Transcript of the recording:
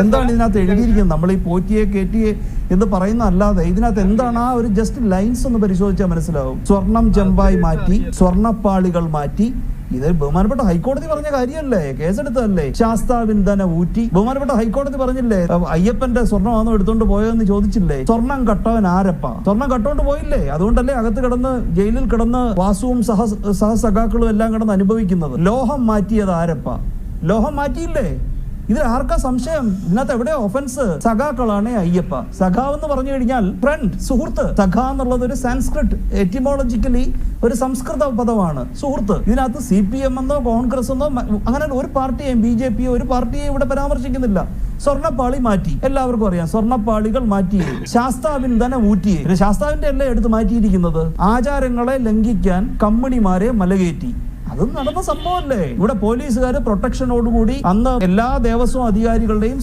എന്താണ് ഇതിനകത്ത് എഴുതിയിരിക്കുന്നത്? നമ്മൾ ഈ പോറ്റിയെ കേറ്റിയെ എന്ന് പറയുന്ന അല്ലാതെ ഇതിനകത്ത് എന്താണ് ആ ഒരു ജസ്റ്റ് ലൈൻസ് ഒന്ന് പരിശോധിച്ചാൽ മനസ്സിലാവും. സ്വർണം ചെമ്പായി മാറ്റി, സ്വർണ്ണപ്പാളികൾ മാറ്റി. ഇത് ബഹുമാനപ്പെട്ട ഹൈക്കോടതി പറഞ്ഞ കാര്യമല്ലേ, കേസെടുത്തതല്ലേ. ശാസ്താവിന്ധന ഊറ്റി. ബഹുമാനപ്പെട്ട ഹൈക്കോടതി പറഞ്ഞില്ലേ അയ്യപ്പന്റെ സ്വർണ്ണമാണോ എടുത്തോണ്ട് പോയതെന്ന് ചോദിച്ചില്ലേ? സ്വർണം കട്ടവൻ ആരപ്പ? സ്വർണം കട്ടോണ്ട് പോയില്ലേ? അതുകൊണ്ടല്ലേ അകത്ത് കിടന്ന് ജയിലിൽ കിടന്ന് വാസുവും സഹസഖാക്കളും എല്ലാം കിടന്ന് അനുഭവിക്കുന്നത്. ലോഹം മാറ്റിയത് ആരപ്പ? ലോഹം മാറ്റിയില്ലേ? ഇതിൽ ആർക്കാ സംശയം? ഇതിനകത്ത് എവിടെയോ ഒഫൻസ്? സഖാക്കളാണ് അയ്യപ്പ. സഖാവ് എന്ന് പറഞ്ഞു കഴിഞ്ഞാൽ ഫ്രണ്ട്, സുഹൃത്ത്. സഖ എന്നുള്ളത് ഒരു സാൻസ്ക്രിറ്റ്, എറ്റിമോളജിക്കലി ഒരു സംസ്കൃത പദമാണ്, സുഹൃത്ത്. ഇതിനകത്ത് CPM എന്നോ കോൺഗ്രസ് എന്നോ അങ്ങനെ ഒരു പാർട്ടിയെയും BJP ഒരു പാർട്ടിയെയും ഇവിടെ പരാമർശിക്കുന്നില്ല. സ്വർണ്ണപ്പാളി മാറ്റി, എല്ലാവർക്കും അറിയാം. സ്വർണ്ണപ്പാളികൾ മാറ്റി. ശാസ്താവിന്ധന ഊറ്റി. പിന്നെ ശാസ്താവിന്റെ അല്ലേ എടുത്ത് മാറ്റിയിരിക്കുന്നത്? ആചാരങ്ങളെ ലംഘിക്കാൻ കമ്മിണിമാരെ മലകേറ്റി. അതും നടന്ന സംഭവമല്ലേ? ഇവിടെ പോലീസുകാർ പ്രൊട്ടക്ഷനോടുകൂടി അന്ന് എല്ലാ ദേവസ്വം അധികാരികളുടെയും